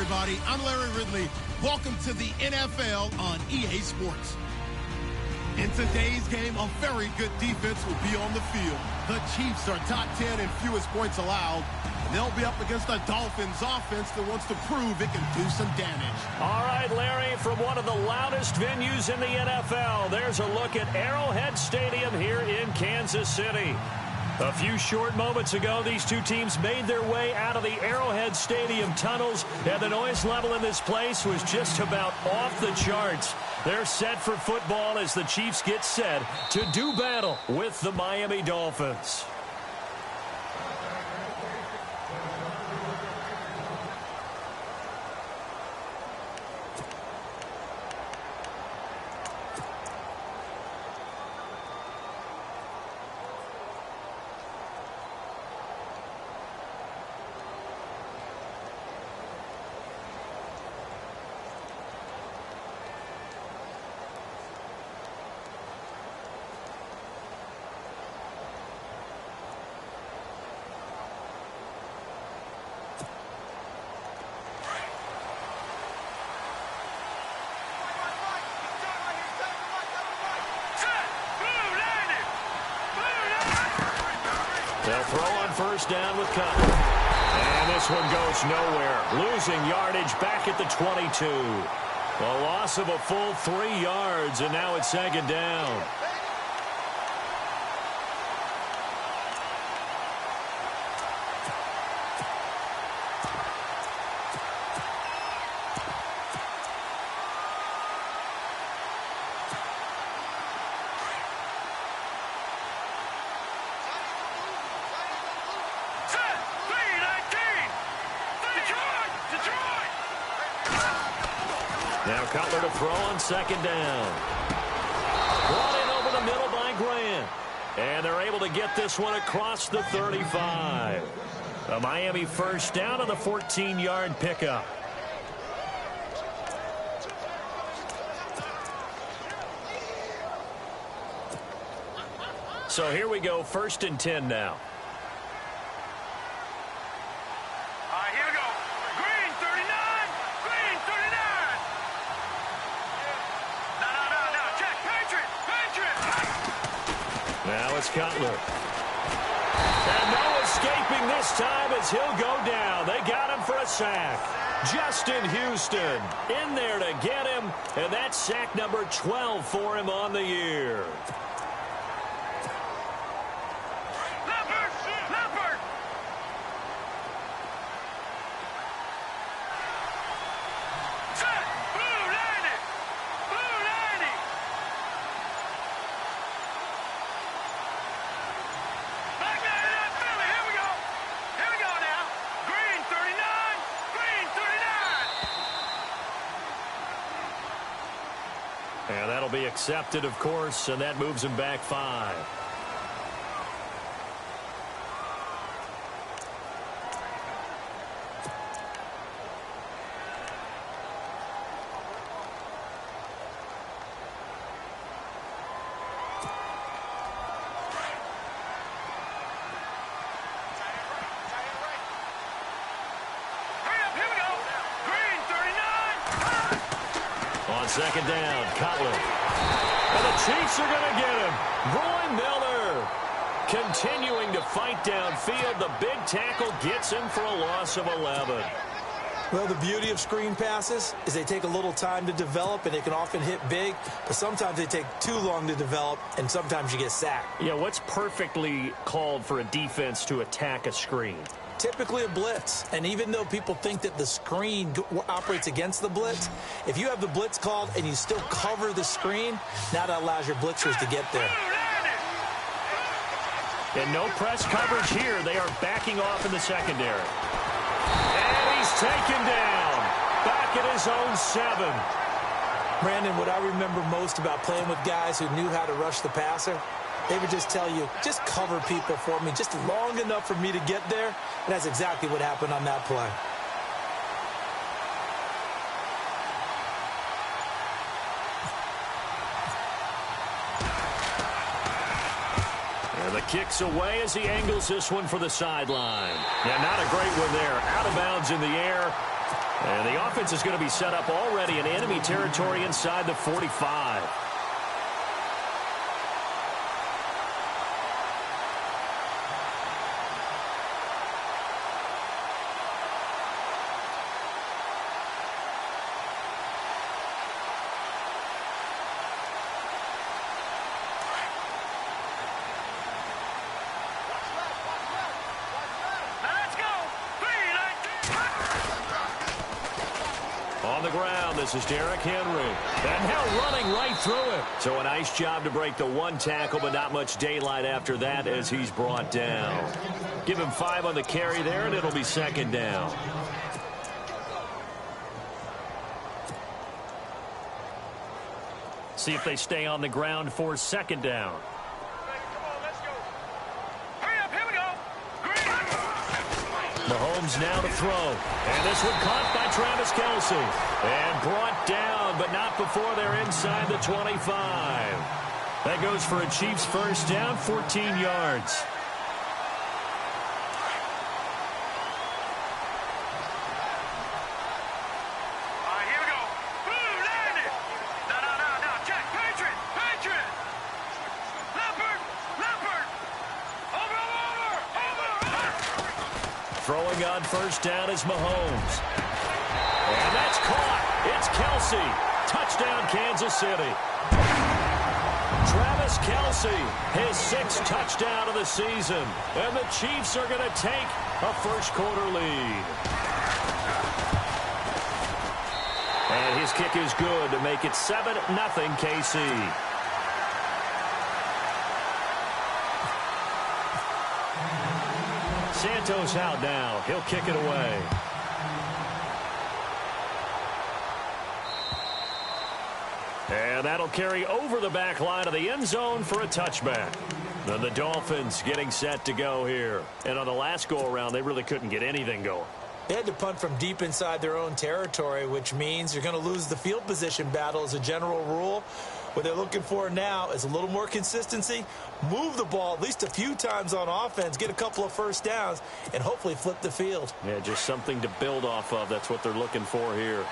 everybody. I'm Larry Ridley. Welcome to the NFL on EA Sports. In today's game, a very good defense will be on the field. The Chiefs are top 10 in fewest points allowed. They'll be up against a Dolphins offense that wants to prove it can do some damage. All right, Larry, from one of the loudest venues in the NFL, there's a look at Arrowhead Stadium here in Kansas City. A few short moments ago, these two teams made their way out of the Arrowhead Stadium tunnels, and the noise level in this place was just about off the charts. They're set for football as the Chiefs get set to do battle with the Miami Dolphins. They'll throw on first down with Cutler. And this one goes nowhere. Losing yardage back at the 22. A loss of a full 3 yards, and now it's second down. Now Cutler to throw on second down. Brought in over the middle by Grant. And they're able to get this one across the 35. A Miami first down on the 14-yard pickup. So here we go, 1st and 10 now. Now it's Cutler. And no escaping this time as he'll go down. They got him for a sack. Justin Houston in there to get him. And that's sack number 12 for him on the year. And that'll be accepted, of course, and that moves him back 5. Second down, Cutler. And the Chiefs are going to get him. Roy Miller continuing to fight downfield. The big tackle gets him for a loss of 11. Well, the beauty of screen passes is they take a little time to develop, and they can often hit big, but sometimes they take too long to develop, and sometimes you get sacked. Yeah, what's perfectly called for a defense to attack a screen? Typically a blitz, and even though people think that the screen operates against the blitz, if you have the blitz called and you still cover the screen, now that allows your blitzers to get there. And no press coverage here. They are backing off in the secondary. And he's taken down back at his own 7. Brandon, what I remember most about playing with guys who knew how to rush the passer, they would just tell you, just cover people for me, just long enough for me to get there. And that's exactly what happened on that play. And the kick's away as he angles this one for the sideline. Yeah, not a great one there. Out of bounds in the air. And the offense is going to be set up already in enemy territory inside the 45. On the ground, this is Derrick Henry. And now running right through it. So a nice job to break the one tackle, but not much daylight after that as he's brought down. Give him 5 on the carry there, and it'll be second down. See if they stay on the ground for second down. Mahomes now to throw. And this one caught by Travis Kelce. And brought down, but not before they're inside the 25. That goes for a Chiefs first down, 14 yards. Throwing on first down is Mahomes. And that's caught. It's Kelce. Touchdown, Kansas City. Travis Kelce, his 6th touchdown of the season. And the Chiefs are going to take a first-quarter lead. And his kick is good to make it 7-0 KC. Santos out now. He'll kick it away. And that'll carry over the back line of the end zone for a touchback. Then the Dolphins getting set to go here. And on the last go-around, they really couldn't get anything going. They had to punt from deep inside their own territory, which means you're going to lose the field position battle as a general rule. What they're looking for now is a little more consistency, move the ball at least a few times on offense, get a couple of first downs, and hopefully flip the field. Yeah, just something to build off of. That's what they're looking for here.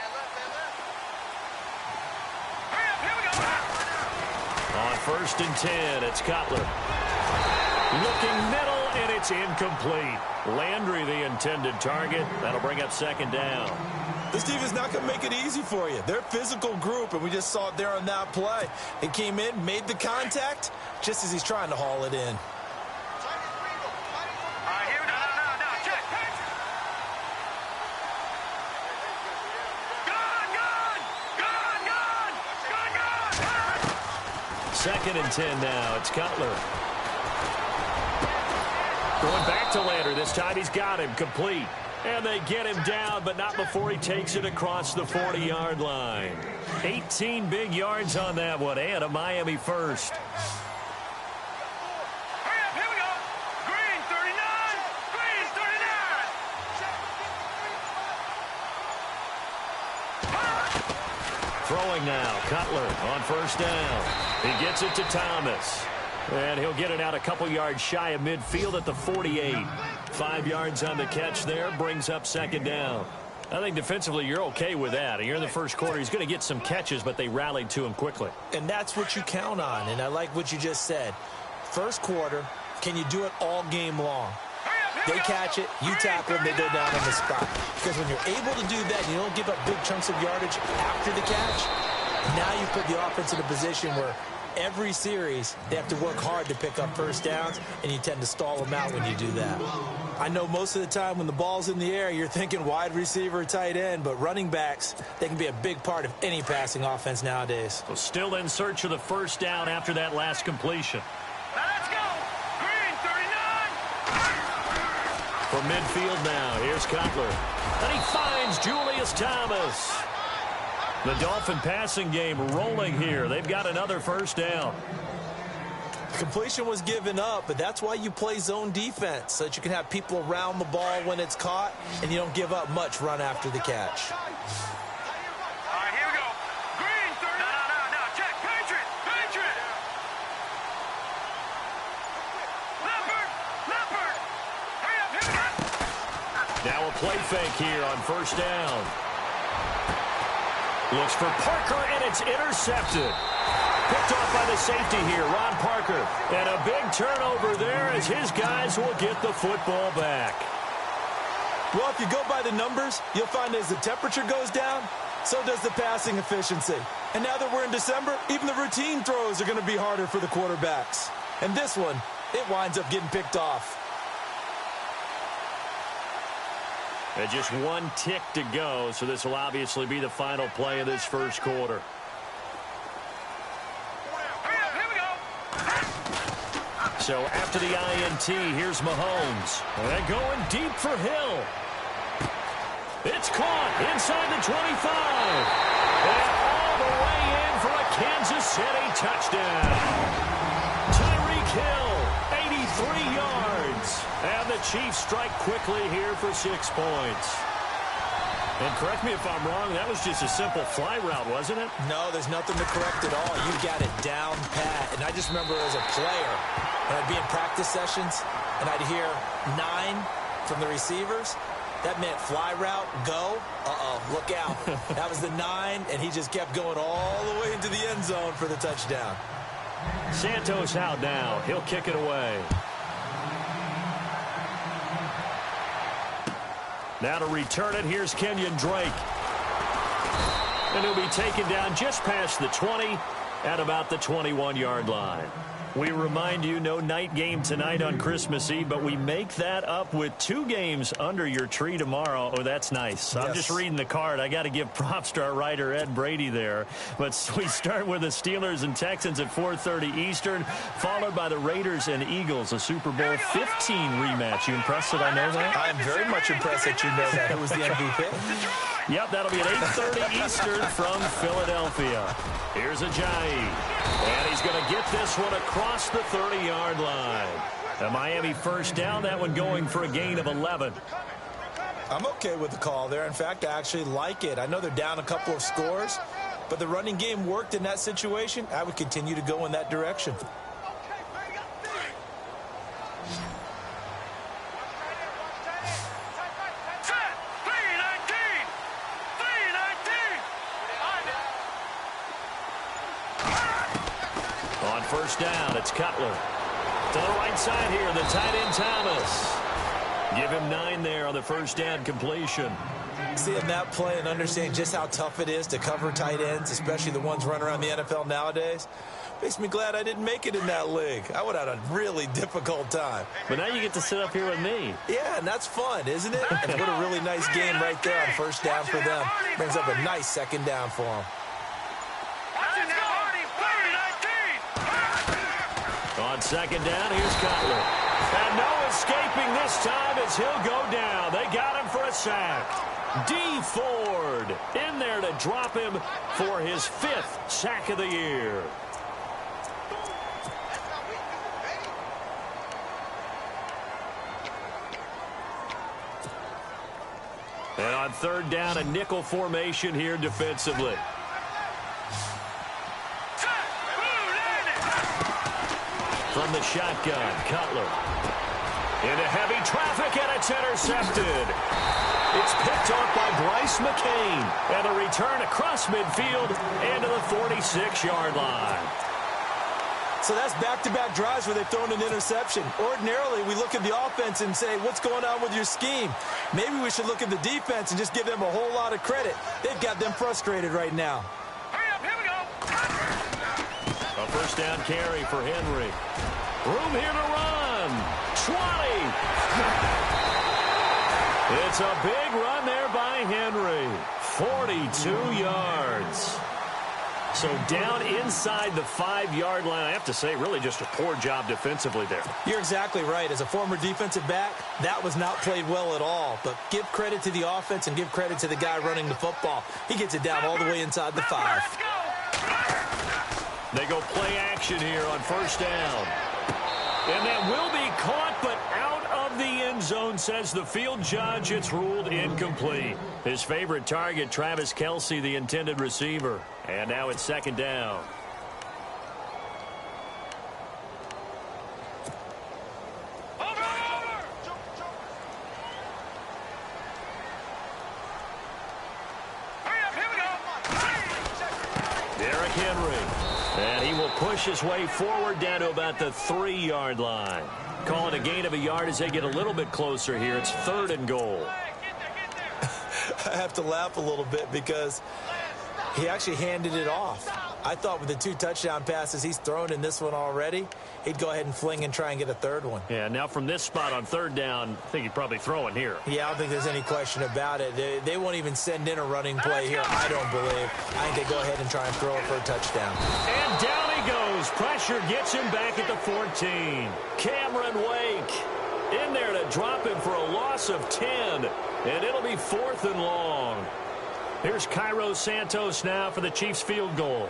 On 1st and 10, it's Cutler. Looking middle, and it's incomplete. Landry, the intended target. That'll bring up second down. This team is not going to make it easy for you. They're a physical group, and we just saw it there on that play. They came in, made the contact, just as he's trying to haul it in. Second and 10 now. It's Cutler. Going back to Landry. This time he's got him complete. And they get him down, but not before he takes it across the 40-yard line. 18 big yards on that one, and a Miami first. Here we go. Green, 39. Green, 39. Throwing now, Cutler on first down. He gets it to Thomas. And he'll get it out a couple yards shy of midfield at the 48. 5 yards on the catch there, brings up second down. I think defensively you're okay with that. You're in the first quarter. He's going to get some catches, but they rallied to him quickly. And that's what you count on, and I like what you just said. First quarter, can you do it all game long? They catch it, you tackle them, they go down on the spot. Because when you're able to do that, you don't give up big chunks of yardage after the catch, now you put the offense in a position where every series, they have to work hard to pick up first downs, and you tend to stall them out when you do that. I know most of the time when the ball's in the air, you're thinking wide receiver, tight end, but running backs, they can be a big part of any passing offense nowadays. So still in search of the first down after that last completion. Let's go. Green, 39. From midfield now, here's Cutler. And he finds Julius Thomas. The Dolphin passing game rolling here. They've got another first down. Completion was given up, but that's why you play zone defense, so that you can have people around the ball when it's caught, and you don't give up much run after the catch. All right, here we go. Green, 39. No. Check. Patriot. Leopard. Hurry up. Now a play fake here on first down. Looks for Parker, and it's intercepted. Picked off by the safety here, Ron Parker. And a big turnover there as his guys will get the football back. Well, if you go by the numbers, you'll find as the temperature goes down, so does the passing efficiency. And now that we're in December, even the routine throws are going to be harder for the quarterbacks. And this one, it winds up getting picked off. And just one tick to go, so this will obviously be the final play of this first quarter. So after the INT, here's Mahomes. And going deep for Hill. It's caught inside the 25. And all the way in for a Kansas City touchdown. Tyreek Hill, 83 yards. And the Chiefs strike quickly here for 6 points. And correct me if I'm wrong, that was just a simple fly route, wasn't it? No, there's nothing to correct at all. You got it down pat. And I just remember as a player, when I'd be in practice sessions, and I'd hear 9 from the receivers, that meant fly route, go. Look out. That was the 9, and he just kept going all the way into the end zone for the touchdown. Santos out now. He'll kick it away. Now to return it, here's Kenyon Drake. And he'll be taken down just past the 20 at about the 21-yard line. We remind you, no night game tonight on Christmas Eve, but we make that up with 2 games under your tree tomorrow. Oh, that's nice. Yes. I'm just reading the card. I got to give props to our writer, Ed Brady, there. But we start with the Steelers and Texans at 4:30 Eastern, followed by the Raiders and Eagles, a Super Bowl 15 rematch. You impressed that I know that? I'm very much impressed that you know that. Who was the MVP? Yep, that'll be at 8:30 Eastern from Philadelphia. Here's Ajayi. And he's going to get this one across the 30-yard line. The Miami first down, that one going for a gain of 11. I'm okay with the call there. In fact, I actually like it. I know they're down a couple of scores, but the running game worked in that situation. I would continue to go in that direction. On first down, it's Cutler. To the right side here, the tight end Thomas. Give him 9 there on the first down completion. Seeing that play and understanding just how tough it is to cover tight ends, especially the ones running around the NFL nowadays, makes me glad I didn't make it in that league. I would have had a really difficult time. But now you get to sit up here with me. Yeah, and that's fun, isn't it? And what a really nice game right there on first down for them. Brings up a nice second down for them. On second down, here's Cutler. And no escaping this time as he'll go down. They got him for a sack. D. Ford in there to drop him for his 5th sack of the year. And on third down, a nickel formation here defensively. From the shotgun, Cutler. Into heavy traffic, and it's intercepted. It's picked off by Bryce McCain. And a return across midfield and to the 46-yard line. So that's back-to-back drives where they've thrown an interception. Ordinarily, we look at the offense and say, what's going on with your scheme? Maybe we should look at the defense and just give them a whole lot of credit. They've got them frustrated right now. Hurry up, here we go. A first down carry for Henry. Room here to run. 20. It's a big run there by Henry. 42 yards. So down inside the 5-yard line. I have to say, really just a poor job defensively there. You're exactly right. As a former defensive back, that was not played well at all. But give credit to the offense and give credit to the guy running the football. He gets it down all the way inside the 5. They go play action here on first down. And that will be caught, but out of the end zone, says the field judge. It's ruled incomplete. His favorite target, Travis Kelce, the intended receiver. And now it's second down. Derrick Henry. And he will push his way forward down to about the 3-yard line. Call it a gain of a yard as they get a little bit closer here. It's 3rd and goal. I have to laugh a little bit because he actually handed it off. I thought with the 2 touchdown passes he's thrown in this one already, he'd go ahead and fling and try and get a 3rd one. Yeah, now from this spot on 3rd down, I think he'd probably throw it here. Yeah, I don't think there's any question about it. They won't even send in a running play here, I don't believe. I think they go ahead and try and throw it for a touchdown. And down he goes. Pressure gets him back at the 14. Cameron Wake in there to drop him for a loss of 10. And it'll be 4th and long. Here's Cairo Santos now for the Chiefs field goal.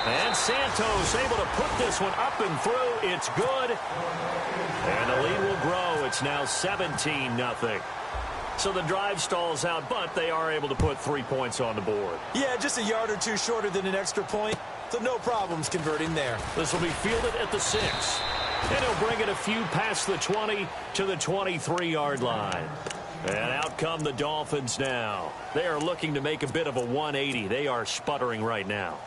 And Santos able to put this one up and through. It's good. And the lead will grow. It's now 17-0. So the drive stalls out, but they are able to put 3 points on the board. Yeah, just a yard or 2 shorter than an extra point. So no problems converting there. This will be fielded at the 6. And he'll bring it a few past the 20 to the 23-yard line. And out come the Dolphins now. They are looking to make a bit of a 180. They are sputtering right now.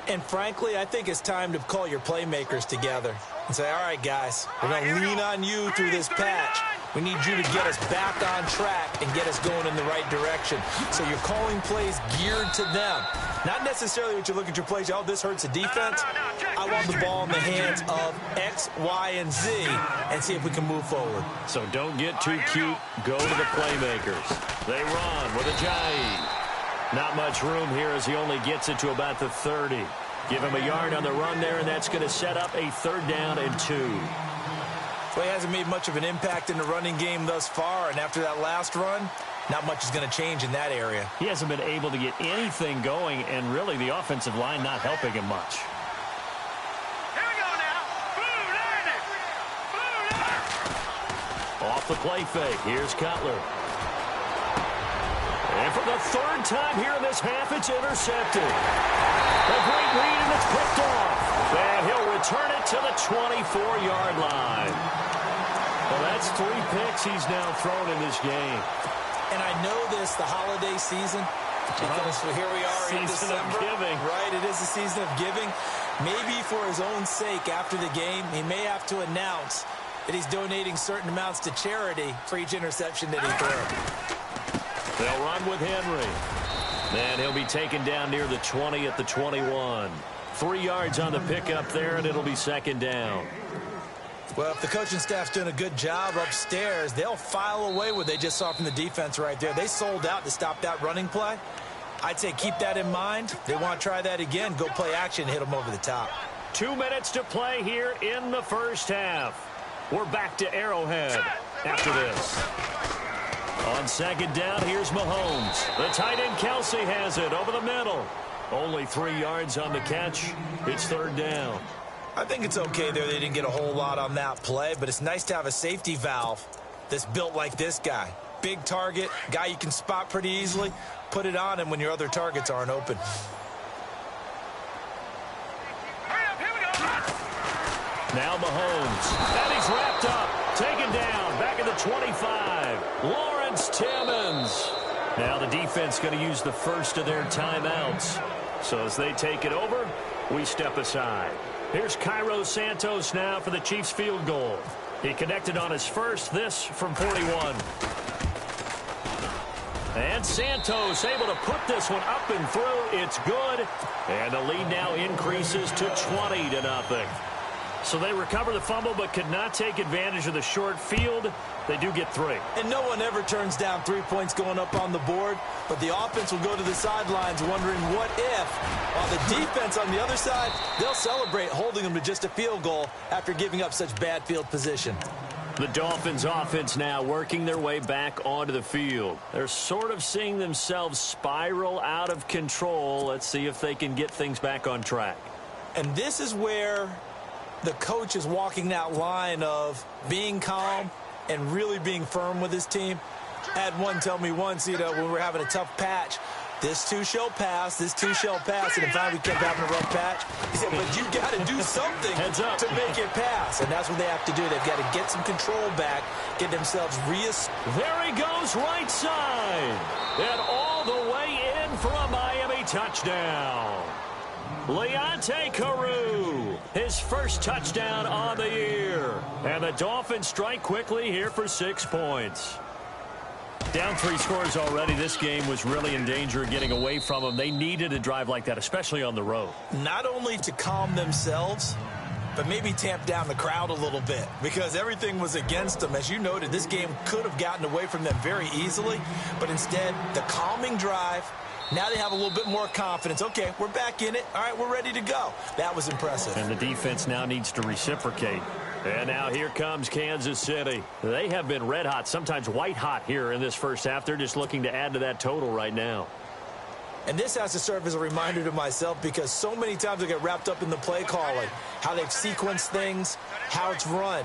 And frankly, I think it's time to call your playmakers together and say, all right, guys, we're going to lean on you through this patch. We need you to get us back on track and get us going in the right direction. So you're calling plays geared to them. Not necessarily what you look at your plays, oh, this hurts the defense. I want the ball in the hands of X, Y, and Z and see if we can move forward. So don't get too cute. Go to the playmakers. They run with Ajayi. Not much room here as he only gets it to about the 30. Give him a yard on the run there, and that's going to set up a 3rd down and 2. Well, he hasn't made much of an impact in the running game thus far, and after that last run, not much is going to change in that area. He hasn't been able to get anything going, and really the offensive line not helping him much. Here we go now. Blue, Off the play fake. Here's Cutler. And for the 3rd time here in this half, it's intercepted. A great read, and it's picked off. And he'll return it to the 24-yard line. Well, that's 3 picks he's now thrown in this game. And I know this, the holiday season, because here we are in December. Season of giving. Right, it is the season of giving. Maybe for his own sake after the game, he may have to announce that he's donating certain amounts to charity for each interception that he throws. They'll run with Henry. And he'll be taken down near the 20 at the 21. 3 yards on the pickup there, and it'll be 2nd down. Well, if the coaching staff's doing a good job upstairs, they'll file away what they just saw from the defense right there. They sold out to stop that running play. I'd say keep that in mind. They want to try that again, go play action, hit them over the top. 2 minutes to play here in the first half. We're back to Arrowhead after this. On 2nd down, here's Mahomes. The tight end Kelsey has it over the middle. Only 3 yards on the catch. It's 3rd down. I think it's okay there. They didn't get a whole lot on that play, but it's nice to have a safety valve that's built like this guy. Big target, guy you can spot pretty easily. Put it on him when your other targets aren't open. Now Mahomes. And he's wrapped up. Taken down. Back at the 25. Lawrence Timmons. Now the defense going to use the first of their timeouts. So as they take it over, we step aside. Here's Cairo Santos now for the Chiefs field goal. He connected on his first, this from 41. And Santos able to put this one up and through. It's good. And the lead now increases to 20-0. So they recover the fumble but could not take advantage of the short field. They do get 3. And no one ever turns down 3 points going up on the board, but the offense will go to the sidelines wondering what if. While the defense on the other side, they'll celebrate holding them to just a field goal after giving up such bad field position. The Dolphins offense now working their way back onto the field. They're sort of seeing themselves spiral out of control. Let's see if they can get things back on track. And this is where the coach is walking that line of being calm and really being firm with his team. I had one tell me once, when we were having a tough patch, This too shall pass. This too shall pass. And finally we kept having a rough patch. He said, but you got to do something to make it pass. And that's what they have to do. They've got to get some control back, get themselves There he goes, right side. And all the way in for a Miami touchdown. Leonte Carew, his first touchdown on the year. And the Dolphins strike quickly here for 6 points. Down 3 scores already. This game was really in danger of getting away from them. They needed a drive like that, especially on the road. Not only to calm themselves, but maybe tamp down the crowd a little bit because everything was against them. As you noted, this game could have gotten away from them very easily, but instead, the calming drive, now they have a little bit more confidence. Okay, we're back in it. All right, we're ready to go. That was impressive. And the defense now needs to reciprocate. And now here comes Kansas City. They have been red hot, sometimes white hot here in this first half. They're just looking to add to that total right now. And this has to serve as a reminder to myself because so many times I get wrapped up in the play calling, how they've sequenced things, how it's run.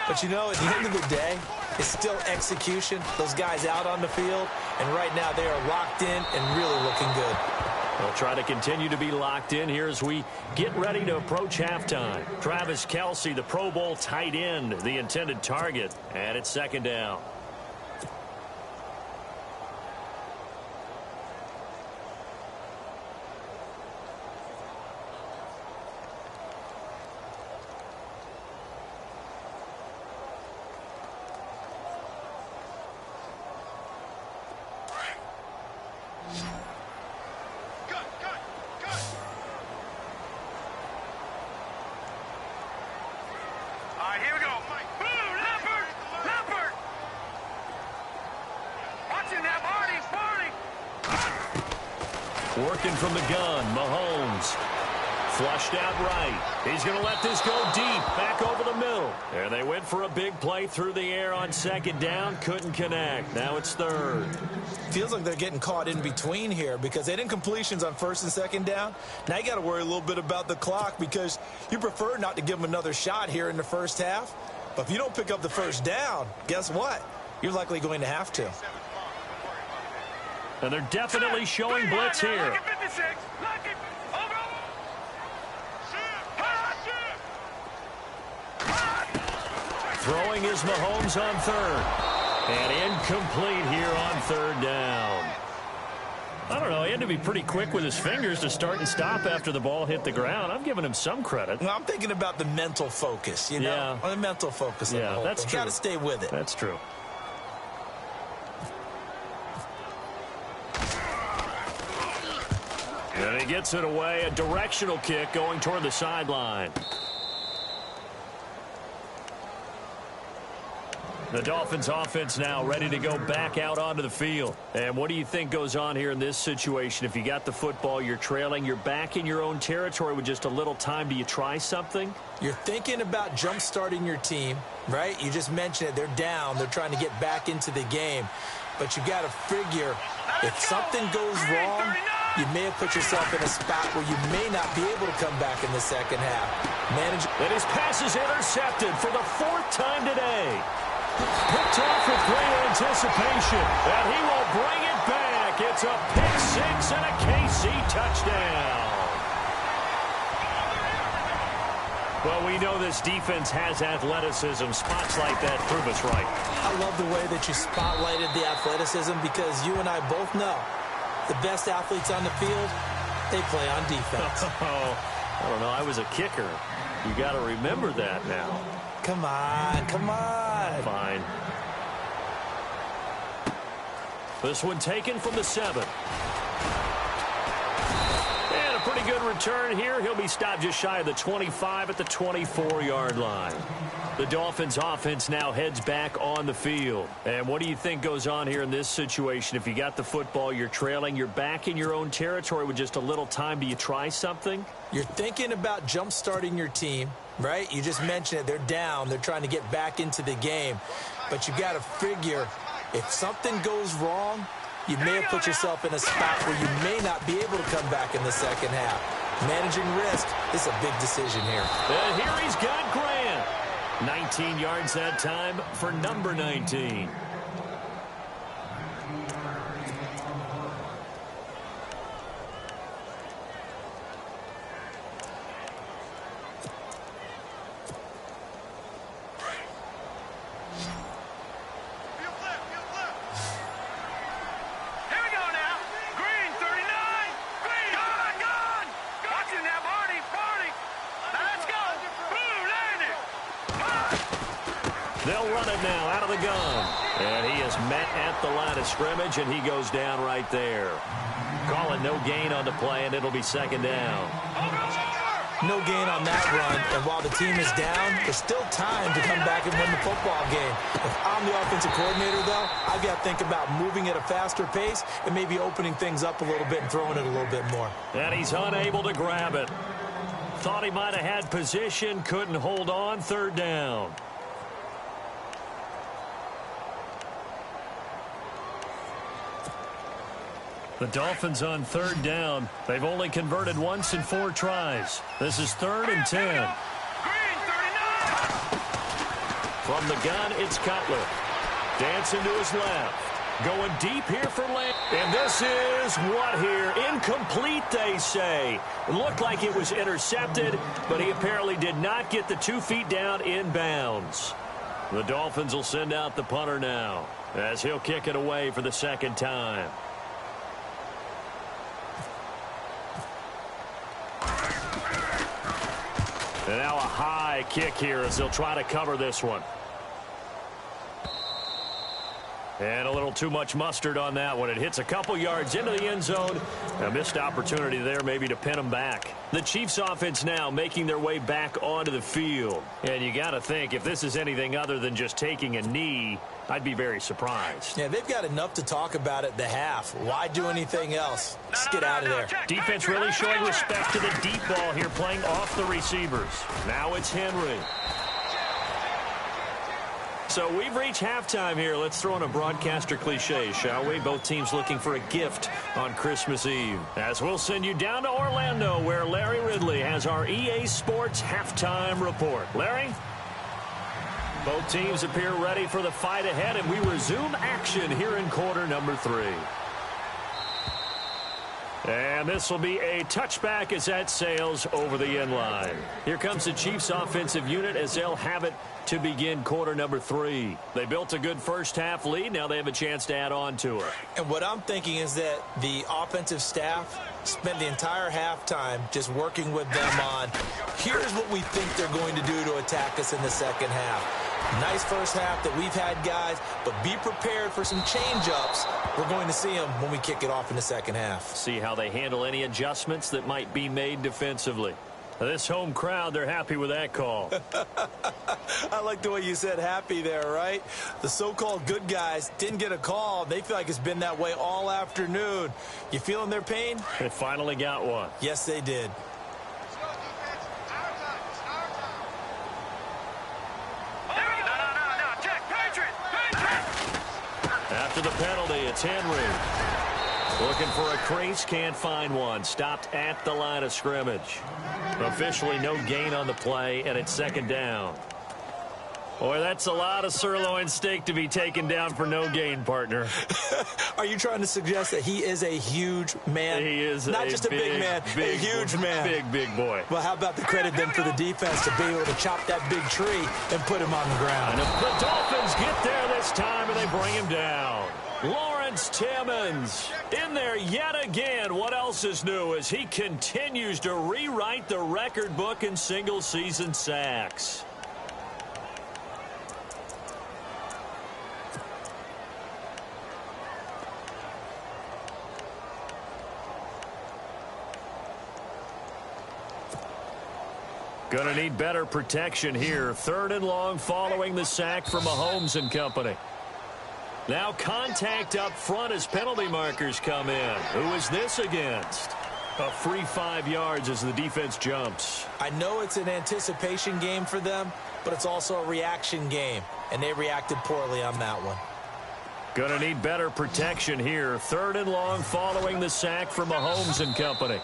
But, you know, at the end of the day, it's still execution. Those guys out on the field, and right now they are locked in and really looking good. They'll try to continue to be locked in here as we get ready to approach halftime. Travis Kelce, the Pro Bowl tight end, the intended target, and it's second down. Working from the gun, Mahomes. Flushed out right. He's going to let this go deep, back over the middle. And they went for a big play through the air on second down. Couldn't connect. Now it's third. Feels like they're getting caught in between here because they didn't completions on first and second down. Now you got to worry a little bit about the clock because you prefer not to give them another shot here in the first half. But if you don't pick up the first down, guess what? You're likely going to have to. And they're definitely showing blitz here. Throwing is Mahomes on third. And incomplete here on third down. I don't know. He had to be pretty quick with his fingers to start and stop after the ball hit the ground. I'm giving him some credit. Well, I'm thinking about the mental focus, you know? Yeah. The mental focus. Yeah, that's true. Got to stay with it. That's true. And he gets it away. A directional kick going toward the sideline. The Dolphins offense now ready to go back out onto the field. And what do you think goes on here in this situation? If you got the football, you're trailing, you're back in your own territory with just a little time. Do you try something? You're thinking about jump-starting your team, right? You just mentioned it. They're down. They're trying to get back into the game. But you got to figure if something goes wrong, you may have put yourself in a spot where you may not be able to come back in the second half. And his pass is intercepted for the 4th time today. Picked off with great anticipation, and he will bring it back. It's a pick six and a KC touchdown. Well, we know this defense has athleticism. Spots like that prove us right. I love the way that you spotlighted the athleticism because you and I both know the best athletes on the field, they play on defense. I don't know. I was a kicker. You got to remember that now. Come on, come on. Fine. This one taken from the 7. And a pretty good return here. He'll be stopped just shy of the 25 at the 24-yard line. The Dolphins offense now heads back on the field. And what do you think goes on here in this situation? If you got the football, you're trailing, you're back in your own territory with just a little time. Do you try something? You're thinking about jump-starting your team, right? You just mentioned it. They're down. They're trying to get back into the game. But you got to figure if something goes wrong, you may have put yourself in a spot where you may not be able to come back in the second half. Managing risk is a big decision here. And here he's got Grant. 19 yards that time for number 19. They'll run it now out of the gun. And he is met at the line of scrimmage, and he goes down right there. Call it no gain on the play, and it'll be second down. No gain on that run, and while the team is down, there's still time to come back and win the football game. If I'm the offensive coordinator, though, I've got to think about moving at a faster pace and maybe opening things up a little bit and throwing it a little bit more. And he's unable to grab it. Thought he might have had position, couldn't hold on, third down. The Dolphins on third down. They've only converted once in 4 tries. This is 3rd and 10. From the gun, it's Cutler. Dancing to his left. Going deep here for Lamb. And this is what here? Incomplete, they say. It looked like it was intercepted, but he apparently did not get the 2 feet down in bounds. The Dolphins will send out the punter now as he'll kick it away for the second time. And now a high kick here as they'll try to cover this one. And a little too much mustard on that one. It hits a couple yards into the end zone. A missed opportunity there maybe to pin them back. The Chiefs offense now making their way back onto the field. And you got to think if this is anything other than just taking a knee, I'd be very surprised. Yeah, they've got enough to talk about at the half. Why do anything else? Just get out of there. Defense really showing respect to the deep ball here, playing off the receivers. Now it's Henry. So we've reached halftime here. Let's throw in a broadcaster cliche, shall we? Both teams looking for a gift on Christmas Eve. As we'll send you down to Orlando, where Larry Ridley has our EA Sports halftime report. Larry? Both teams appear ready for the fight ahead, and we resume action here in quarter number 3. And this will be a touchback as that sails over the end line. Here comes the Chiefs offensive unit as they'll have it to begin quarter number 3. They built a good first half lead. Now they have a chance to add on to it. And what I'm thinking is that the offensive staff spent the entire halftime just working with them on, here's what we think they're going to do to attack us in the second half. Nice first half that we've had, guys, but be prepared for some change-ups. We're going to see them when we kick it off in the second half. See how they handle any adjustments that might be made defensively. This home crowd, they're happy with that call. I like the way you said happy there, right? The so-called good guys didn't get a call. They feel like it's been that way all afternoon. You feeling their pain? They finally got one. Yes, they did. After the penalty, it's Henry. Looking for a crease, can't find one. Stopped at the line of scrimmage. Officially no gain on the play, and it's second down. Boy, that's a lot of sirloin steak to be taken down for no gain, partner. Are you trying to suggest that he is a huge man? He is not just a big man, a huge man. Big boy. Well, how about the credit then for the defense to be able to chop that big tree and put him on the ground? And if the Dolphins get there this time and they bring him down. Lawrence Timmons in there yet again. What else is new as he continues to rewrite the record book in single-season sacks. Going to need better protection here. 3rd and long following the sack from Mahomes and company. Now contact up front as penalty markers come in. Who is this against? A free 5 yards as the defense jumps. I know it's an anticipation game for them, but it's also a reaction game, and they reacted poorly on that one. Going to need better protection here. 3rd and long following the sack from Mahomes and company.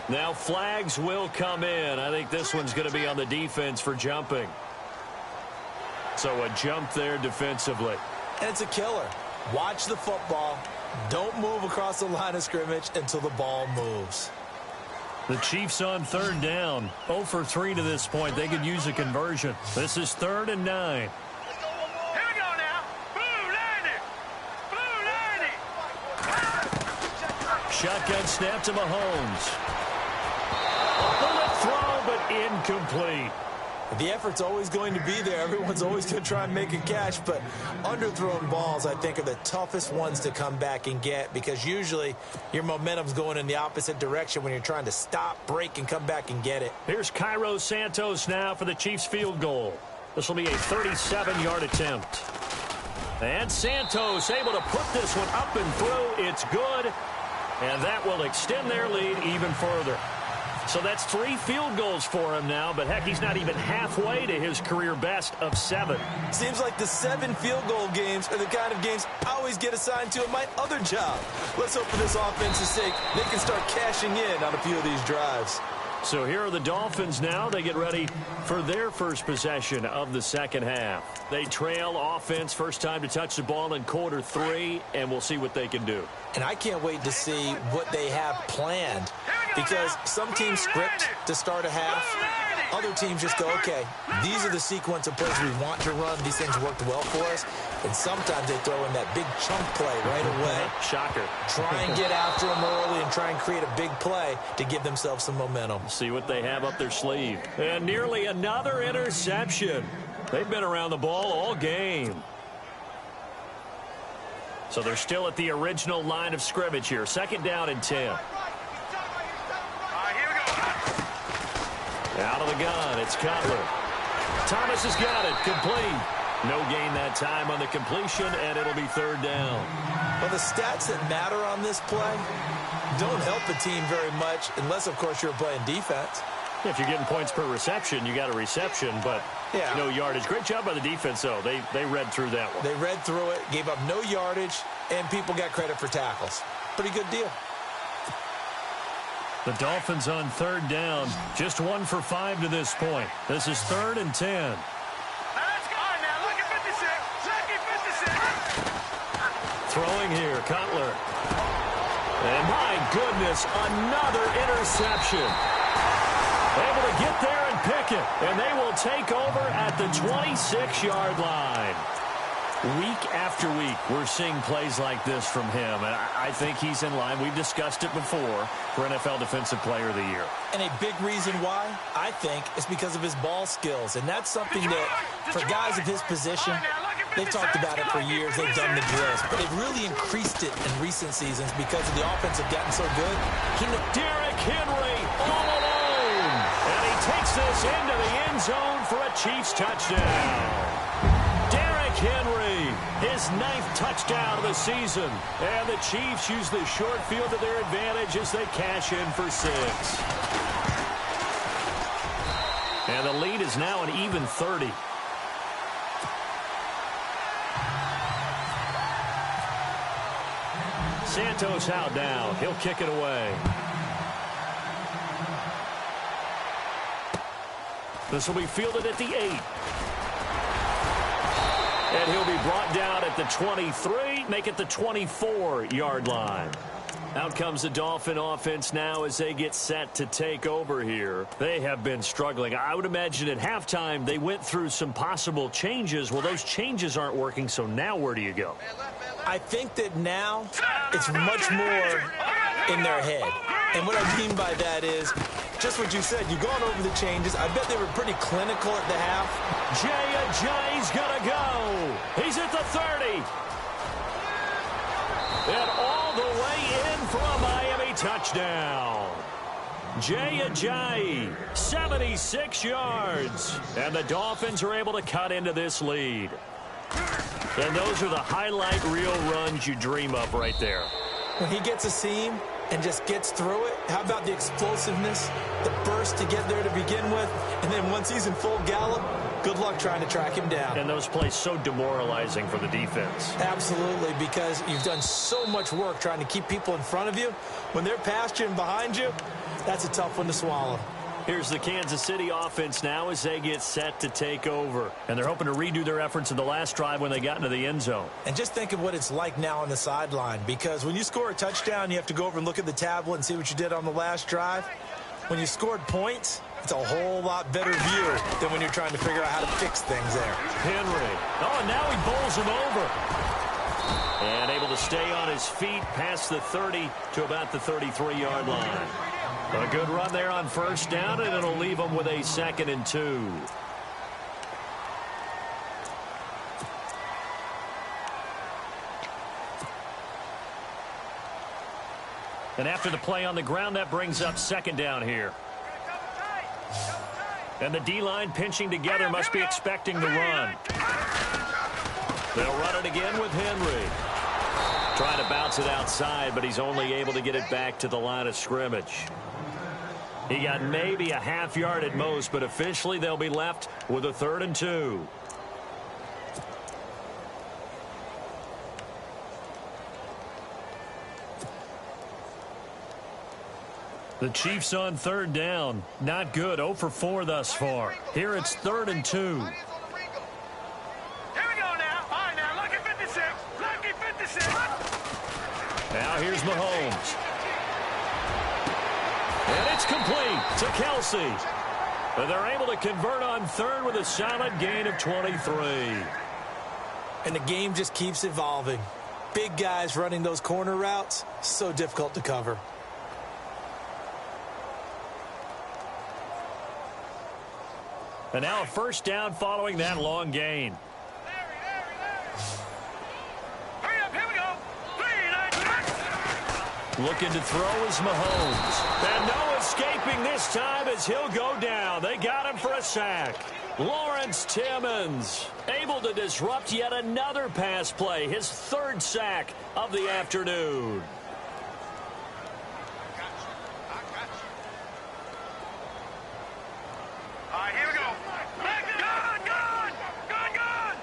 Now flags will come in. I think this one's going to be on the defense for jumping. So a jump there defensively. And it's a killer. Watch the football. Don't move across the line of scrimmage until the ball moves. The Chiefs on 3rd down. 0 for 3 to this point. They could use a conversion. This is 3rd and 9. Here we go now. Blue 90. Shotgun snap to Mahomes. A bullet throw, but incomplete. The effort's always going to be there. Everyone's always going to try and make a catch, but underthrown balls, I think, are the toughest ones to come back and get because usually your momentum's going in the opposite direction when you're trying to stop, break, and come back and get it. Here's Cairo Santos now for the Chiefs field goal. This will be a 37-yard attempt. And Santos able to put this one up and through. It's good, and that will extend their lead even further. So that's 3 field goals for him now, but heck, he's not even halfway to his career best of 7. Seems like the 7 field goal games are the kind of games I always get assigned to in my other job. Let's hope for this offense's sake they can start cashing in on a few of these drives. So here are the Dolphins now. They get ready for their first possession of the second half. They trail offense, first time to touch the ball in quarter 3, and we'll see what they can do. And I can't wait to see what they have planned because some teams script to start a half. Other teams just go, okay, these are the sequence of plays we want to run. These things worked well for us. And sometimes they throw in that big chunk play right away. Shocker. Try and get after them early and try and create a big play to give themselves some momentum. See what they have up their sleeve. And nearly another interception. They've been around the ball all game. So they're still at the original line of scrimmage here. Second down and 10. Out of the gun, it's Cutler. Thomas has got it, complete. No gain that time on the completion, and it'll be third down. Well, the stats that matter on this play don't help a team very much unless, of course, you're playing defense. If you're getting points per reception, you got a reception, but no yardage. Great job by the defense, though. They read through that one. They read through it, gave up no yardage, and people got credit for tackles. Pretty good deal. The Dolphins on third down, just 1 for 5 to this point. This is 3rd and 10. Now let's go. Now look at 56. Throwing here, Cutler. And my goodness, another interception. Able to get there and pick it. And they will take over at the 26-yard line. Week after week, we're seeing plays like this from him, and I think he's in line. We've discussed it before for NFL Defensive Player of the Year. And a big reason why, I think, is because of his ball skills, and that's something that, for guys of his position, they've talked about it for years. They've done the drills, but they've really increased it in recent seasons because the offense have gotten so good. Derrick Henry all alone, and he takes this into the end zone for a Chiefs touchdown. Henry, his 9th touchdown of the season. And the Chiefs use the short field to their advantage as they cash in for 6. And the lead is now an even 30. Santos out now. He'll kick it away. This will be fielded at the 8. And he'll be brought down at the 23, make it the 24-yard line. Out comes the Dolphin offense now as they get set to take over here. They have been struggling. I would imagine at halftime they went through some possible changes. Well, those changes aren't working, so now where do you go? I think that now it's much more in their head. And what I mean by that is just what you said. You've gone over the changes. I bet they were pretty clinical at the half. Jay's gonna go. He's at the 30. And all the way in for a Miami touchdown. Jay, 76 yards. And the Dolphins are able to cut into this lead. And those are the highlight reel runs you dream of right there. When he gets a seam and just gets through it, how about the explosiveness, the burst to get there to begin with, and then once he's in full gallop, good luck trying to track him down. And those plays so demoralizing for the defense. Absolutely, because you've done so much work trying to keep people in front of you. When they're past you and behind you, that's a tough one to swallow. Here's the Kansas City offense now as they get set to take over. And they're hoping to redo their efforts in the last drive when they got into the end zone. And just think of what it's like now on the sideline, because when you score a touchdown, you have to go over and look at the tablet and see what you did on the last drive. When you scored points, it's a whole lot better view than when you're trying to figure out how to fix things there. Henry. Oh, and now he bowls him over. And able to stay on his feet past the 30 to about the 33-yard line. A good run there on first down, and it'll leave them with a 2nd and 2. And after the play on the ground, that brings up second down here. And the D-line pinching together must be expecting the run. They'll run it again with Henry. Trying to bounce it outside, but he's only able to get it back to the line of scrimmage. He got maybe a half yard at most, but officially they'll be left with a 3rd and 2. The Chiefs on 3rd down. Not good. 0 for 4 thus far. Here it's 3rd and 2. Here we go now. All right, now, lucky 56. Lucky 56. Now here's Mahomes. And it's complete to Kelsey. But they're able to convert on 3rd with a solid gain of 23. And the game just keeps evolving. Big guys running those corner routes, so difficult to cover. And now a 1st down following that long gain. Hurry up, here we go. 3, 9, 6. Looking to throw is Mahomes. And no escaping this time as he'll go down. They got him for a sack. Lawrence Timmons able to disrupt yet another pass play. His 3rd sack of the afternoon. All right, here we go. Gone.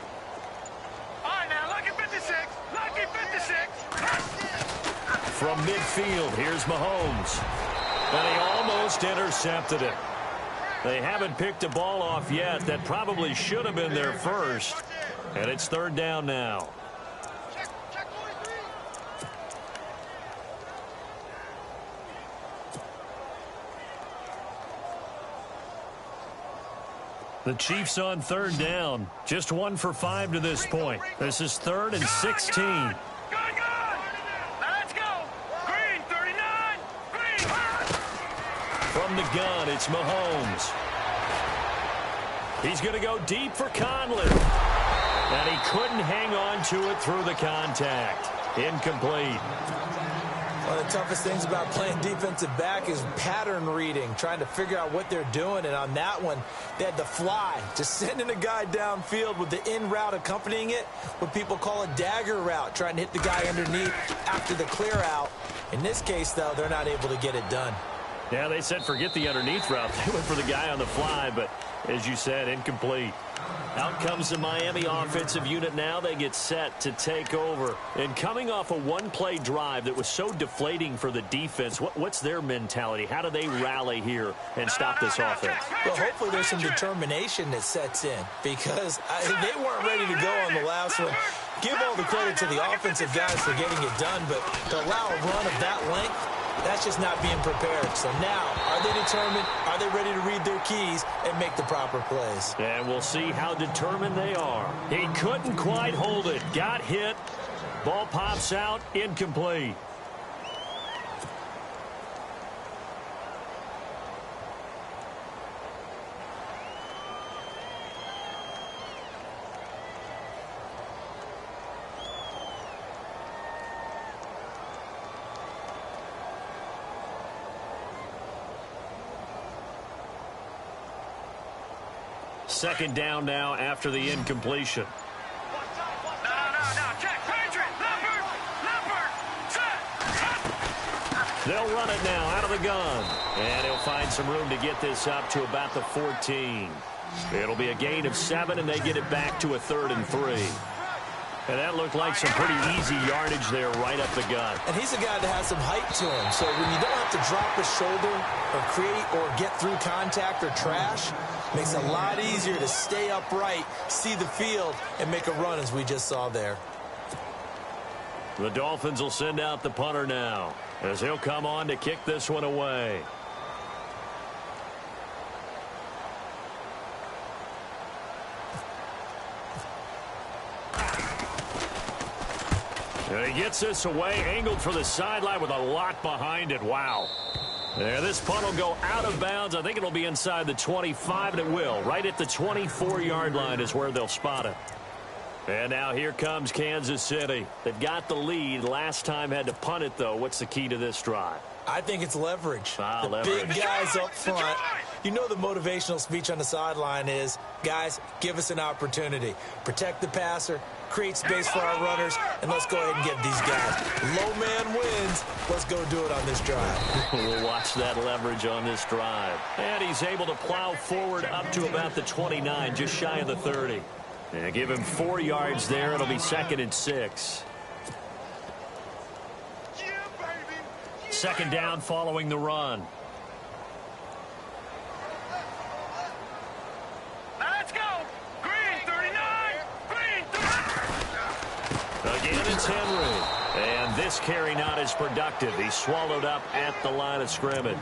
All right, now, lucky 56. Lucky 56. From midfield, here's Mahomes. And he almost intercepted it. They haven't picked a ball off yet. That probably should have been their first. And it's 3rd down now. The Chiefs on 3rd down. Just 1 for 5 to this point. This is 3rd and 16. Gone. Now, let's go. Green, 39. Green. From the gun, it's Mahomes. He's going to go deep for Conley. And he couldn't hang on to it through the contact. Incomplete. One of the toughest things about playing defensive back is pattern reading, trying to figure out what they're doing. And on that one, they had to fly, just sending a guy downfield with the in route accompanying it, what people call a dagger route, trying to hit the guy underneath after the clear out. In this case, though, they're not able to get it done. Yeah, they said forget the underneath route. They went for the guy on the fly, but as you said, incomplete. Out comes the Miami offensive unit now. They get set to take over. And coming off a one-play drive that was so deflating for the defense, what's their mentality? How do they rally here and stop this offense? Well, hopefully there's some determination that sets in because they weren't ready to go on the last one. Give all the credit to the offensive guys for getting it done, but to allow a run of that length, that's just not being prepared. So now, are they determined? Are they ready to read their keys and make the proper plays? And we'll see how determined they are. He couldn't quite hold it. Got hit. Ball pops out. Incomplete. Second down now after the incompletion. No. Check. Patriot. Leopard. Set. They'll run it now out of the gun. And he'll find some room to get this up to about the 14. It'll be a gain of 7, and they get it back to a 3rd and 3. And that looked like some pretty easy yardage there right up the gut. And he's a guy that has some height to him. So when you don't have to drop his shoulder or create or get through contact or trash, makes it a lot easier to stay upright, see the field, and make a run as we just saw there. The Dolphins will send out the punter now as he'll come on to kick this one away. And he gets this away, angled for the sideline with a lot behind it. Wow. There, this punt will go out of bounds. I think it'll be inside the 25, and it will. Right at the 24-yard line is where they'll spot it. And now here comes Kansas City. They've got the lead. Last time had to punt it, though. What's the key to this drive? I think it's leverage. Leverage. Big guys up front. You know the motivational speech on the sideline is, guys, give us an opportunity. Protect the passer, create space for our runners, and let's go ahead and get these guys. Low man wins. Let's go do it on this drive. We'll watch that leverage on this drive. And he's able to plow forward up to about the 29, just shy of the 30. And give him 4 yards there. It'll be 2nd and 6. Second down following the run. Let's go. Green 39. Green 39. Again, it's Henry. And this carry not as productive. He's swallowed up at the line of scrimmage.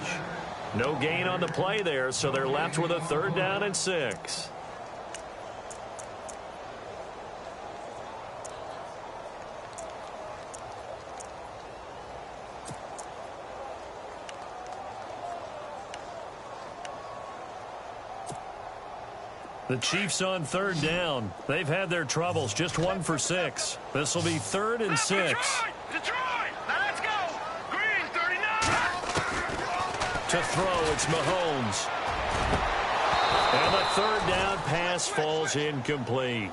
No gain on the play there, so they're left with a 3rd down and 6. The Chiefs on 3rd down. They've had their troubles. Just 1 for 6. This will be 3rd and 6. Detroit! Let's go! Green 39! To throw, it's Mahomes. And the 3rd down pass falls incomplete.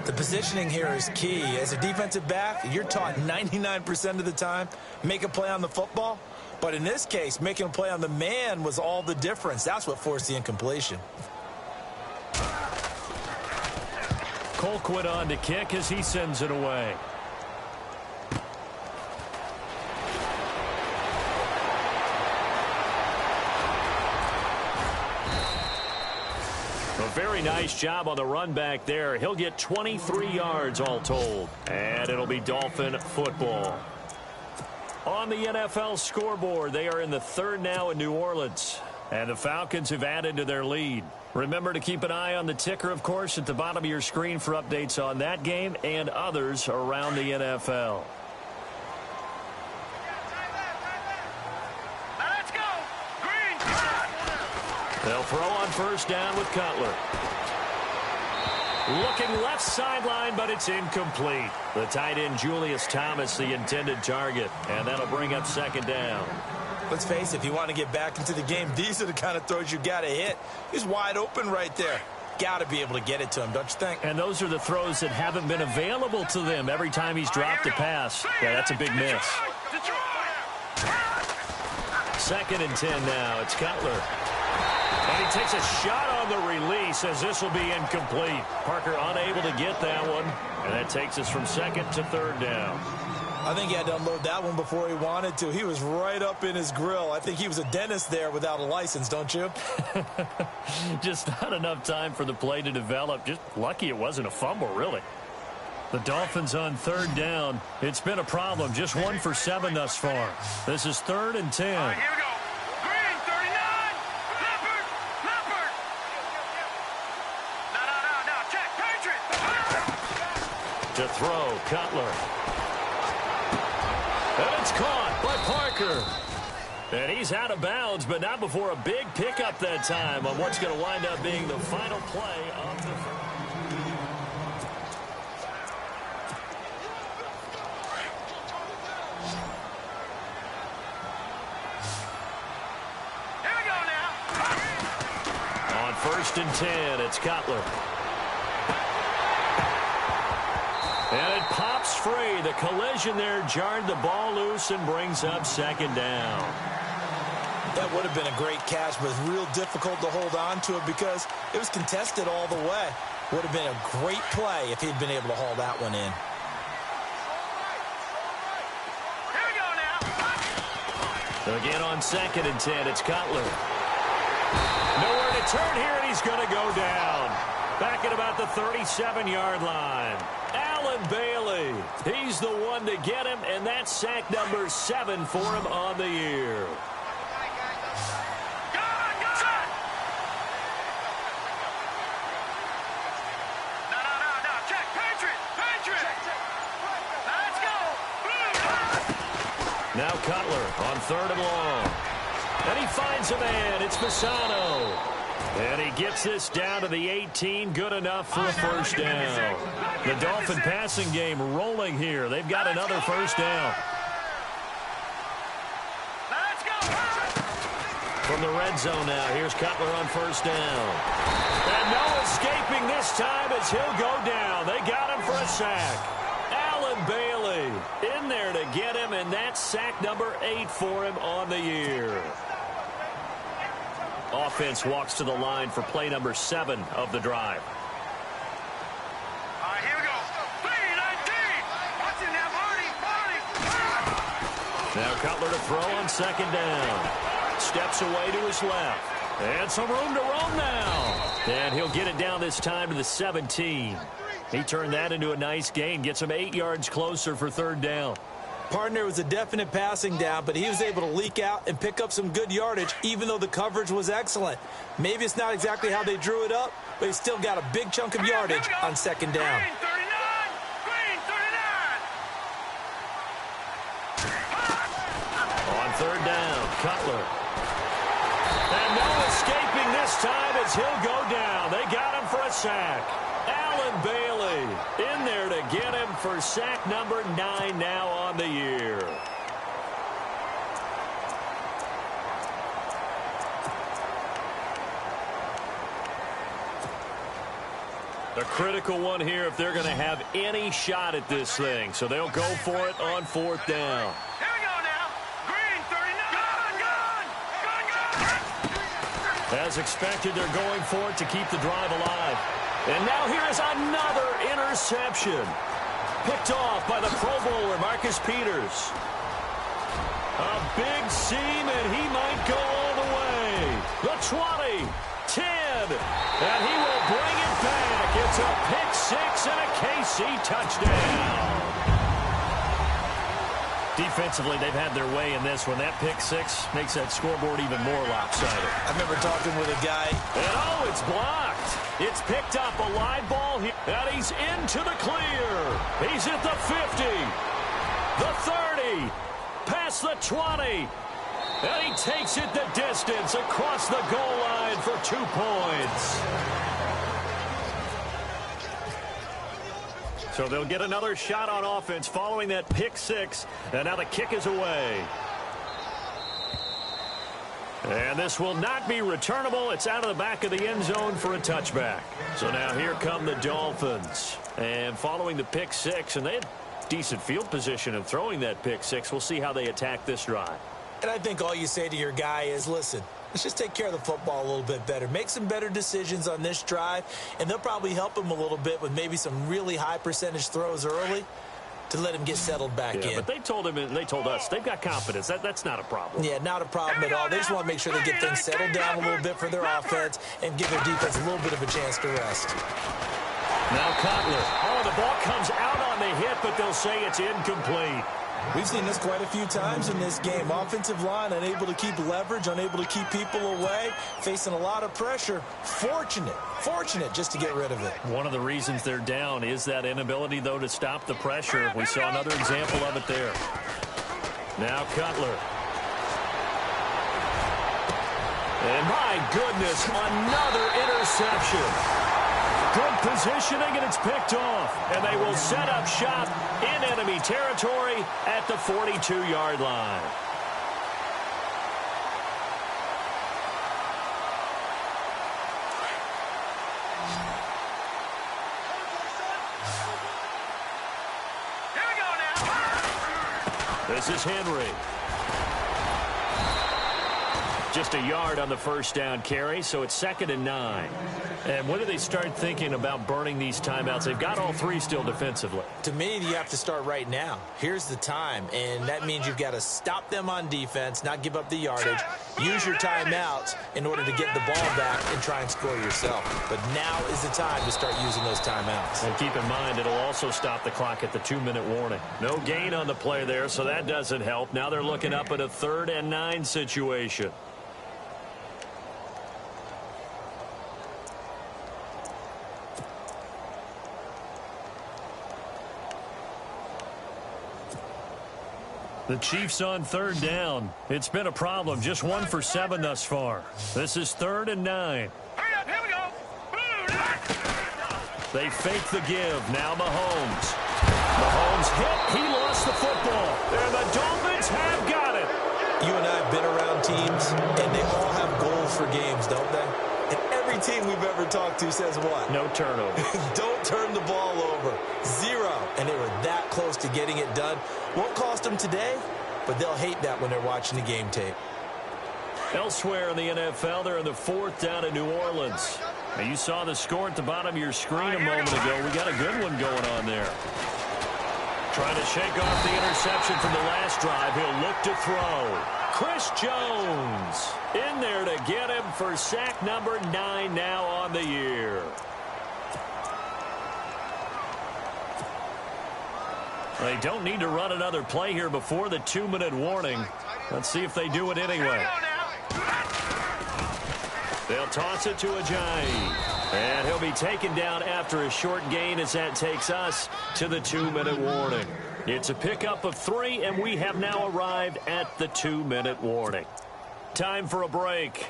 The positioning here is key. As a defensive back, you're taught 99% of the time, make a play on the football. But in this case, making a play on the man was all the difference. That's what forced the incompletion. Colquitt on to kick as he sends it away. A very nice job on the run back there. He'll get 23 yards all told. And it'll be Dolphin football. On the NFL scoreboard, they are in the 3rd now in New Orleans. And the Falcons have added to their lead. Remember to keep an eye on the ticker, of course, at the bottom of your screen for updates on that game and others around the NFL. Let's go! Green! They'll throw on 1st down with Cutler. Looking left sideline, but it's incomplete. The tight end, Julius Thomas, the intended target. And that'll bring up 2nd down. Let's face it, if you want to get back into the game, these are the kind of throws you got to hit. He's wide open right there. Got to be able to get it to him, don't you think? And those are the throws that haven't been available to them every time he's dropped a pass. Yeah, that's a big miss. 2nd and 10 now. It's Cutler. And he takes a shot on the release as this will be incomplete. Parker unable to get that one. And that takes us from 2nd to 3rd down. I think he had to unload that one before he wanted to. He was right up in his grill. I think he was a dentist there without a license, don't you? Just not enough time for the play to develop. Just lucky it wasn't a fumble, really. The Dolphins on 3rd down. It's been a problem. Just 1 for 7 thus far. This is 3rd and 10. All right, here we go. Green 39. Leopard. Leopard. No. Check. Patriot. To throw, Cutler. And it's caught by Parker. And he's out of bounds, but not before a big pickup that time on what's going to wind up being the final play of the first. Here we go now. On 1st and 10, it's Cutler. And it pops free. The collision there jarred the ball loose and brings up 2nd down. That would have been a great catch, but it's real difficult to hold on to it because it was contested all the way. Would have been a great play if he'd been able to haul that one in. Here we go now. Again on 2nd and 10, it's Cutler. Nowhere to turn here, and he's going to go down. Back at about the 37-yard line. Allen Bailey. He's the one to get him, and that's sack number 7 for him on the year. No. Check. Patriot. Let's go. Now Cutler on 3rd and long. And he finds a man. It's Fasano. And he gets this down to the 18, good enough for a first down. The Dolphin passing game rolling here. They've got another first down. Let's go. From the red zone now, here's Cutler on first down. And no escaping this time as he'll go down. They got him for a sack. Allen Bailey in there to get him, and that's sack number 8 for him on the year. Offense walks to the line for play number 7 of the drive. All right, here we go. 3-19. Watch it now, Marty. Now Cutler to throw on second down. Steps away to his left. And some room to roam now. And he'll get it down this time to the 17. He turned that into a nice gain. Gets him 8 yards closer for third down. Partner was a definite passing down, but he was able to leak out and pick up some good yardage, even though the coverage was excellent. Maybe it's not exactly how they drew it up, but he still got a big chunk of yardage on second down. Green 39. Green 39. On third down, Cutler. And no escaping this time as he'll go down. They got him for a sack. Allen Bailey in there to get him for sack number 9 now on the year. A critical one here if they're going to have any shot at this thing. So they'll go for it on fourth down. Here we go now. Green 39. Gun. As expected, they're going for it to keep the drive alive. And now here is another interception. Picked off by the Pro Bowler, Marcus Peters. A big seam, and he might go all the way. The 20, 10, and he will bring it back. It's a pick 6 and a KC touchdown. Defensively, they've had their way in this one. That pick 6 makes that scoreboard even more lopsided. I remember talking with a guy. And oh, it's blocked. It's picked up, a live ball here, and he's into the clear. He's at the 50, the 30, past the 20, and he takes it the distance across the goal line for 2 points. So they'll get another shot on offense following that pick 6, and now the kick is away. And this will not be returnable. It's out of the back of the end zone for a touchback. So now here come the Dolphins. And following the pick 6, and they had decent field position in throwing that pick 6. We'll see how they attack this drive. And I think all you say to your guy is, listen, let's just take care of the football a little bit better. Make some better decisions on this drive, and they'll probably help him a little bit with maybe some really high percentage throws early to let him get settled back in. But they told him, and they told us, they've got confidence. That's not a problem. Yeah, not a problem at all. They just want to make sure they get things settled down a little bit for their offense and give their defense a little bit of a chance to rest. Now Cutler. Oh, the ball comes out on the hit, but they'll say it's incomplete. We've seen this quite a few times in this game. Offensive line unable to keep leverage, unable to keep people away, facing a lot of pressure. Fortunate just to get rid of it. One of the reasons they're down is that inability, though, to stop the pressure. We saw another example of it there. Now Cutler. And my goodness, another interception. Good positioning, and it's picked off. And they will set up shop in enemy territory at the 42-yard line. Here we go now. This is Henry. Just a yard on the first down carry, so it's 2nd and 9. And when do they start thinking about burning these timeouts? They've got all 3 still defensively. To me, you have to start right now. Here's the time, and that means you've got to stop them on defense, not give up the yardage, use your timeouts in order to get the ball back and try and score yourself. But now is the time to start using those timeouts. And keep in mind, it'll also stop the clock at the 2-minute warning. No gain on the play there, so that doesn't help. Now they're looking up at a 3rd and 9 situation. The Chiefs on 3rd down. It's been a problem. Just 1 for 7 thus far. This is 3rd and 9. Here They fake the give. Now Mahomes. Mahomes hit. He lost the football. And the Dolphins have got it. You and I have been around teams, and they all have goals for games, don't they? And every team we've ever talked to says what? No turnover. Don't turn the ball over. 0. And they were that close to getting it done. Won't cost them today, but they'll hate that when they're watching the game tape. Elsewhere in the NFL, they're in the 4th down in New Orleans. Now, you saw the score at the bottom of your screen a moment ago. We got a good one going on there. Trying to shake off the interception from the last drive. He'll look to throw. Chris Jones in there to get him for sack number 9 now on the year. They don't need to run another play here before the 2-minute warning. Let's see if they do it anyway. They'll toss it to Ajayi. And he'll be taken down after a short gain as that takes us to the 2-minute warning. It's a pickup of 3, and we have now arrived at the 2-minute warning. Time for a break.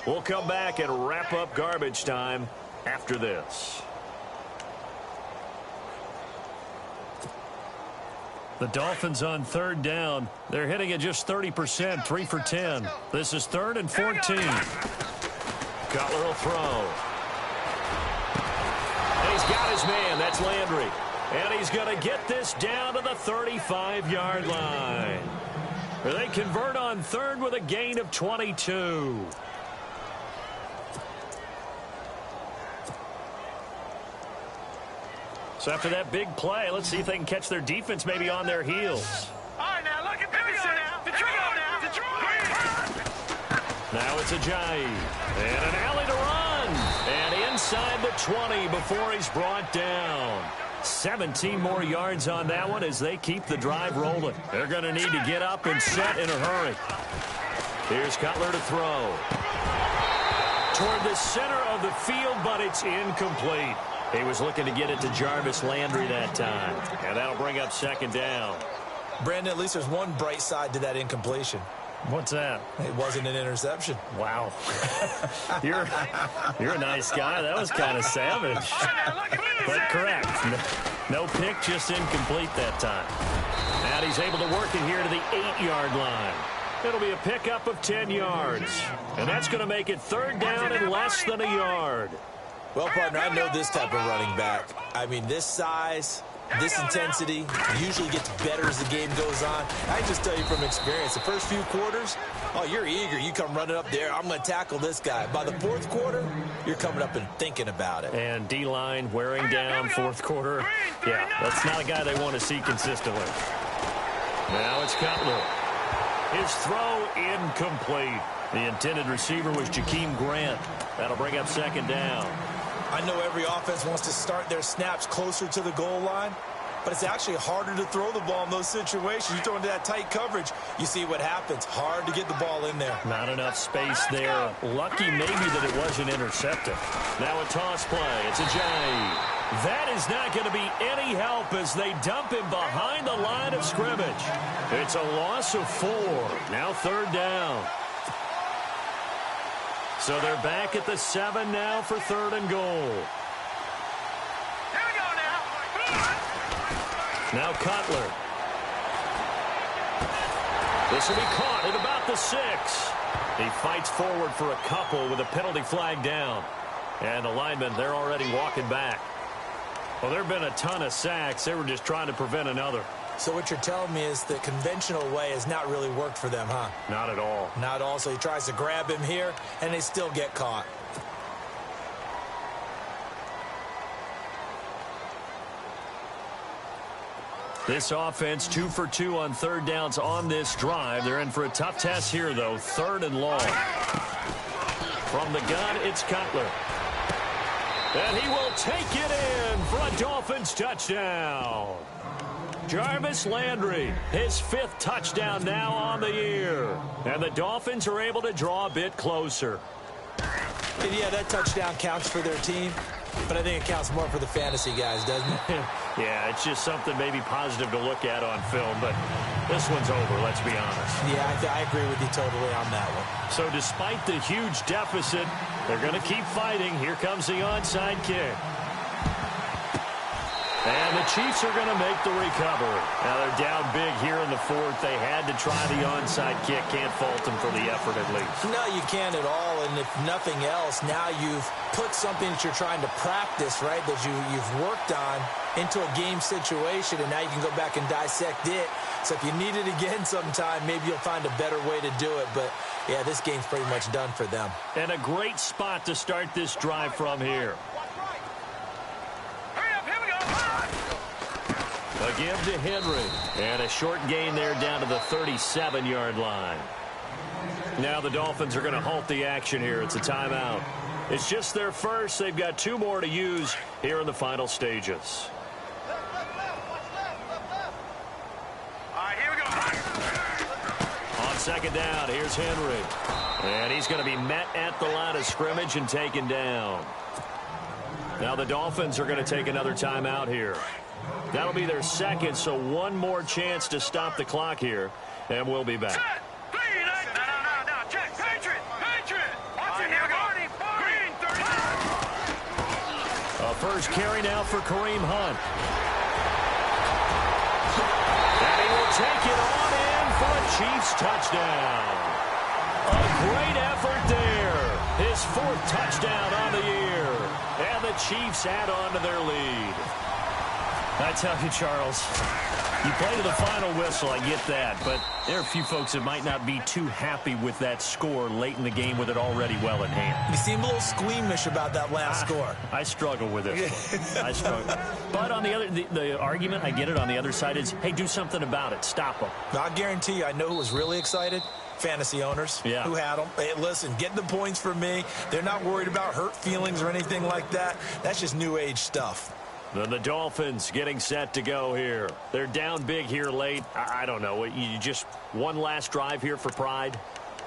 We'll come back and wrap up garbage time after this. The Dolphins on 3rd down. They're hitting at just 30%, 3 for 10. This is 3rd and 14. Cutler will throw. And he's got his man. That's Landry. And he's going to get this down to the 35-yard line. They convert on 3rd with a gain of 22. So after that big play, let's see if they can catch their defense maybe on their heels. All right, now look at this now. Detroit. Now it's Ajayi. And an alley to run. And inside the 20 before he's brought down. 17 more yards on that one as they keep the drive rolling. They're going to need to get up and set in a hurry. Here's Cutler to throw. Toward the center of the field, but it's incomplete. He was looking to get it to Jarvis Landry that time. And that'll bring up 2nd down. Brandon, at least there's one bright side to that incompletion. What's that? It wasn't an interception. Wow. You're a nice guy. That was kind of savage. But correct. No pick, just incomplete that time. And he's able to work it here to the 8-yard line. It'll be a pickup of 10 yards. And that's going to make it 3rd down and less than a yard. Well, partner, I know this type of running back. I mean, this size, this intensity usually gets better as the game goes on. I can just tell you from experience, the first few quarters, oh, you're eager. You come running up there. I'm going to tackle this guy. By the 4th quarter, you're coming up and thinking about it. And D-line wearing down 4th quarter. Yeah, that's not a guy they want to see consistently. Now it's Cutler. His throw incomplete. The intended receiver was Jakeem Grant. That'll bring up 2nd down. I know every offense wants to start their snaps closer to the goal line, but it's actually harder to throw the ball in those situations. You throw into that tight coverage, you see what happens. Hard to get the ball in there. Not enough space there. Lucky maybe that it wasn't intercepted. Now a toss play. It's Ajayi. That is not going to be any help as they dump him behind the line of scrimmage. It's a loss of 4. Now 3rd down. So they're back at the 7 now for 3rd and goal. Here we go now. Now Cutler. This will be caught at about the 6. He fights forward for a couple with a penalty flag down. And the linemen, they're already walking back. Well, there have been a ton of sacks. They were just trying to prevent another. So what you're telling me is the conventional way has not really worked for them, huh? Not at all. Not at all. So he tries to grab him here, and they still get caught. This offense 2 for 2 on 3rd downs on this drive. They're in for a tough test here, though. 3rd and long. From the gun, it's Cutler. And he will take it in for a Dolphins touchdown. Jarvis Landry, his 5th touchdown now on the year. And the Dolphins are able to draw a bit closer. And yeah, that touchdown counts for their team, but I think it counts more for the fantasy guys, doesn't it? Yeah, it's just something maybe positive to look at on film, but this one's over, let's be honest. Yeah, I agree with you totally on that one. So despite the huge deficit, they're going to keep fighting. Here comes the onside kick. And the Chiefs are going to make the recovery. Now they're down big here in the fourth. They had to try the onside kick. Can't fault them for the effort at least. No, you can't at all. And if nothing else, now you've put something that you're trying to practice, right, that you've worked on into a game situation, and now you can go back and dissect it. So if you need it again sometime, maybe you'll find a better way to do it. But, yeah, this game's pretty much done for them. And a great spot to start this drive from here. A give to Henry. And a short gain there down to the 37-yard line. Now the Dolphins are going to halt the action here. It's a timeout. It's just their first. They've got 2 more to use here in the final stages. All right, here we go. On second down, here's Henry. And he's going to be met at the line of scrimmage and taken down. Now the Dolphins are going to take another timeout here. That'll be their second, so one more chance to stop the clock here, and we'll be back. Set. No. Check. Patriot. Watch it here. Green 30. A first carry now for Kareem Hunt. And he will take it on in for a Chiefs touchdown. A great effort there. His 4th touchdown on the year. And the Chiefs add on to their lead. I tell you, Charles, you play to the final whistle, I get that, but there are a few folks that might not be too happy with that score late in the game with it already well in hand. You seem a little squeamish about that last score. I struggle with this one. I struggle. But on the argument, I get it, on the other side is, hey, do something about it. Stop them. I guarantee you, I know who was really excited. Fantasy owners who had them. Hey, listen, get the points for me. They're not worried about hurt feelings or anything like that. That's just new age stuff. Then the Dolphins getting set to go here. They're down big here late. I don't know. You just one last drive here for pride?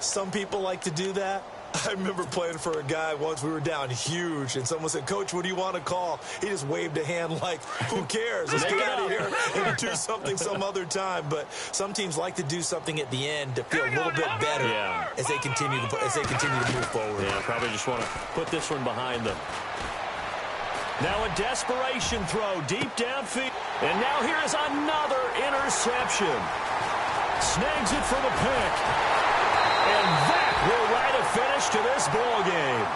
Some people like to do that. I remember playing for a guy once. We were down huge, and someone said, Coach, what do you want to call? He just waved a hand like, who cares? Let's get out of here and do something some other time. But some teams like to do something at the end to feel a little bit better as they continue to move forward. Yeah, probably just want to put this one behind them. Now a desperation throw deep downfield. And now here is another interception. Snags it for the pick. And that will write a finish to this ball game.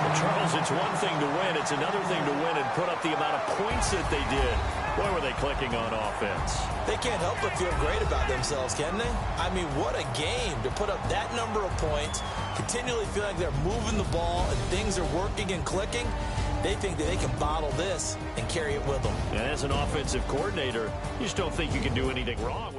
Well, Charles, it's one thing to win. It's another thing to win and put up the amount of points that they did. Boy, were they clicking on offense. They can't help but feel great about themselves, can they? I mean, what a game to put up that number of points, continually feel like they're moving the ball and things are working and clicking. They think that they can bottle this and carry it with them. And as an offensive coordinator, you just don't think you can do anything wrong.